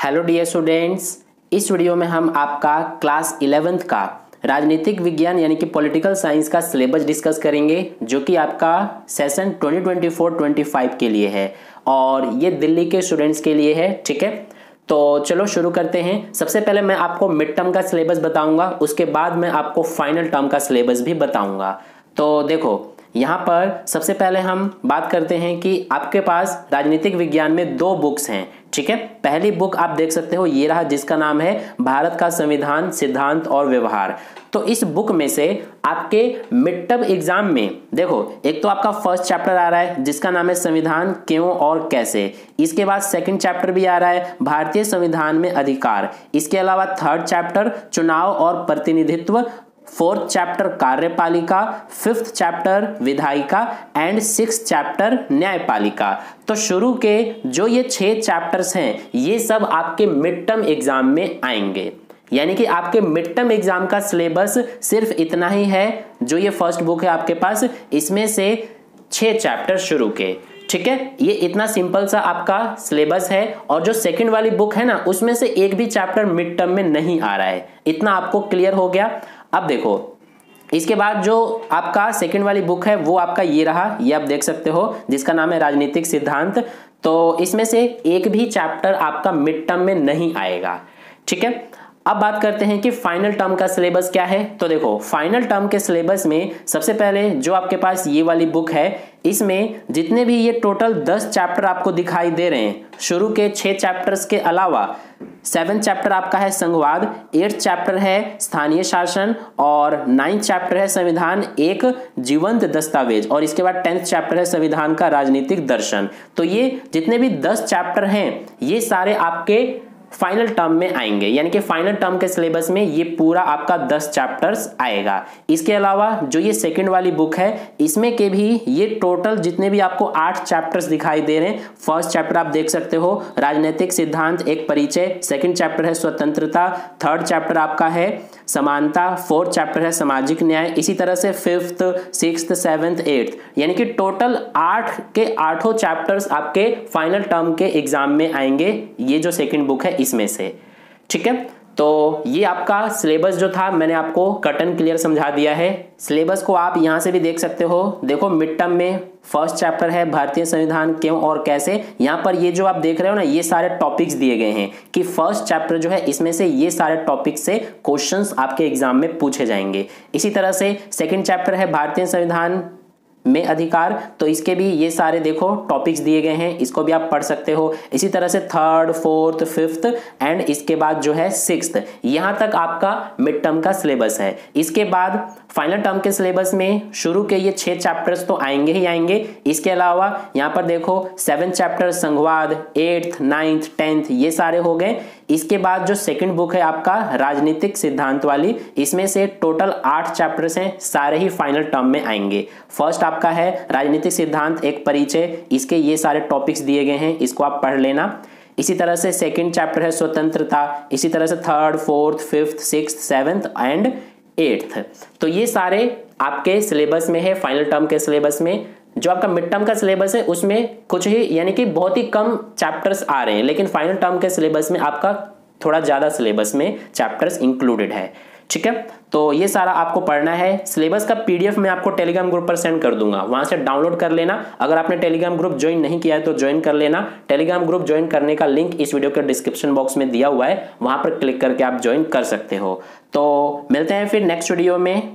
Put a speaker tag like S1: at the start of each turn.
S1: Hello dear students, इस video में हम आपका क्लास 11th का राजनीतिक विज्ञान यानी कि पॉलिटिकल साइंस का सिलेबस डिस्कस करेंगे, जो कि आपका सेशन 2024-25 के लिए है और ये दिल्ली के स्टूडेंट्स के लिए है। ठीक है, तो चलो शुरू करते हैं। सबसे पहले मैं आपको मिड टर्म का सिलेबस बताऊंगा, उसके बाद मैं आपको फाइनल टर्म का सिलेबस भी बताऊंगा। तो देखो, यहाँ पर सबसे पहले हम बात करते हैं कि आपके पास राजनीतिक विज्ञान में दो बुक्स हैं। ठीक है, पहली बुक आप देख सकते हो, ये रहा, जिसका नाम है भारत का संविधान, सिद्धांत और व्यवहार। तो इस बुक में से आपके मिड टर्म एग्जाम में देखो, एक तो आपका फर्स्ट चैप्टर आ रहा है जिसका नाम है संविधान क्यों और कैसे। इसके बाद सेकंड चैप्टर भी आ रहा है भारतीय संविधान में अधिकार। इसके अलावा थर्ड चैप्टर चुनाव और प्रतिनिधित्व, फोर्थ चैप्टर कार्यपालिका, फिफ्थ चैप्टर विधायिका एंड सिक्स्थ चैप्टर न्यायपालिका। तो शुरू के जो ये 6 चैप्टर्स हैं, ये सब आपके मिड टर्म एग्जाम में आएंगे। यानी कि आपके मिड टर्म एग्जाम का सिलेबस सिर्फ इतना ही है। जो ये फर्स्ट बुक है आपके पास, इसमें से 6 चैप्टर शुरू के। ठीक है, ये इतना सिंपल सा आपका सिलेबस है। और जो सेकंड वाली बुक है ना, उसमें से एक भी चैप्टर मिड टर्म में नहीं आ रहा है। इतना आपको क्लियर हो गया। अब देखो, इसके बाद जो आपका सेकंड वाली बुक है वो आपका ये रहा, ये आप देख सकते हो, जिसका नाम है राजनीतिक सिद्धांत। तो इसमें से एक भी चैप्टर आपका मिड टर्म में नहीं आएगा। ठीक है, अब बात करते हैं कि फाइनल टर्म का सिलेबस क्या है। तो देखो, फाइनल टर्म के सिलेबस में सबसे पहले जो आपके पास ये वाली बुक है, इसमें जितने भी ये टोटल 10 चैप्टर आपको दिखाई दे रहे हैं, शुरू के 6 चैप्टर्स के अलावा 7th चैप्टर आपका है संघवाद, 8th चैप्टर है स्थानीय शासन और 9th चैप्टर है संविधान एक जीवंत दस्तावेज, और इसके बाद 10th चैप्टर है संविधान का राजनीतिक दर्शन। तो ये जितने भी 10 चैप्टर हैं, ये सारे आपके फाइनल टर्म में आएंगे। यानी कि फाइनल टर्म के सिलेबस में ये पूरा आपका 10 चैप्टर्स आएगा। इसके अलावा जो ये सेकंड वाली बुक है, इसमें के भी ये टोटल जितने भी आपको 8 चैप्टर्स दिखाई दे रहे हैं। फर्स्ट चैप्टर आप देख सकते हो राजनीतिक सिद्धांत एक परिचय, सेकंड चैप्टर है स्वतंत्रता, थर्ड चैप्टर आपका है समानता, फोर्थ चैप्टर है सामाजिक न्याय, इसी तरह से फिफ्थ, सिक्स्थ, सेवंथ, एट्थ, यानी कि टोटल 8 के 8 चैप्टर्स आपके फाइनल टर्म के एग्जाम में आएंगे, ये जो सेकंड बुक है इसमें से। ठीक है, तो ये आपका सिलेबस जो था मैंने आपको कट एंड क्लियर समझा दिया है। सिलेबस को आप यहां से भी देख सकते हो। देखो, मिड टर्म में फर्स्ट चैप्टर है भारतीय संविधान क्यों और कैसे। यहां पर ये जो आप देख रहे हो ना, ये सारे टॉपिक्स दिए गए हैं कि फर्स्ट चैप्टर जो है इसमें से ये सारे टॉपिक्स से क्वेश्चंस आपके एग्जाम में पूछे जाएंगे। इसी तरह से सेकंड चैप्टर है भारतीय संविधान में अधिकार, तो इसके भी ये सारे देखो टॉपिक्स दिए गए हैं, इसको भी आप पढ़ सकते हो। इसी तरह से थर्ड, फोर्थ, फिफ्थ एंड इसके बाद जो है सिक्स्थ, यहां तक आपका मिड टर्म का सिलेबस है। इसके बाद फाइनल टर्म के सिलेबस में शुरू के ये 6 चैप्टर्स तो आएंगे ही आएंगे। इसके अलावा यहां पर देखो 7th चैप्टर संघवाद, 8th, 9th, 10th, ये सारे हो गए। इसके बाद जो सेकंड बुक है आपका राजनीतिक सिद्धांत वाली, इसमें से टोटल 8 चैप्टर्स हैं, सारे ही फाइनल टर्म में आएंगे। फर्स्ट आपका है राजनीतिक सिद्धांत एक परिचय, इसके ये सारे टॉपिक्स दिए गए हैं, इसको आप पढ़ लेना। इसी तरह से सेकंड चैप्टर है स्वतंत्रता, इसी तरह से third, fourth, fifth, sixth, seventh and 8th। तो ये सारे आपके सिलेबस में है। फाइनल टर्म के सिलेबस में जो आपका मिड टर्म का सिलेबस है उसमें कुछ ही, यानी कि बहुत ही कम चैप्टर्स आ रहे हैं, लेकिन फाइनल टर्म के सिलेबस में आपका थोड़ा ज्यादा सिलेबस में चैप्टर्स इंक्लूडेड है। ठीक है, तो ये सारा आपको पढ़ना है। सिलेबस का पीडीएफ मैं आपको टेलीग्राम ग्रुप पर सेंड कर दूंगा, वहां से डाउनलोड कर लेना। अगर आपने टेलीग्राम ग्रुप ज्वाइन नहीं किया है तो ज्वाइन कर लेना। टेलीग्राम ग्रुप ज्वाइन करने का लिंक इस वीडियो के डिस्क्रिप्शन बॉक्स में दिया हुआ है, वहां पर क्लिक करके आप ज्वाइन कर सकते हो। तो मिलते हैं फिर नेक्स्ट वीडियो में।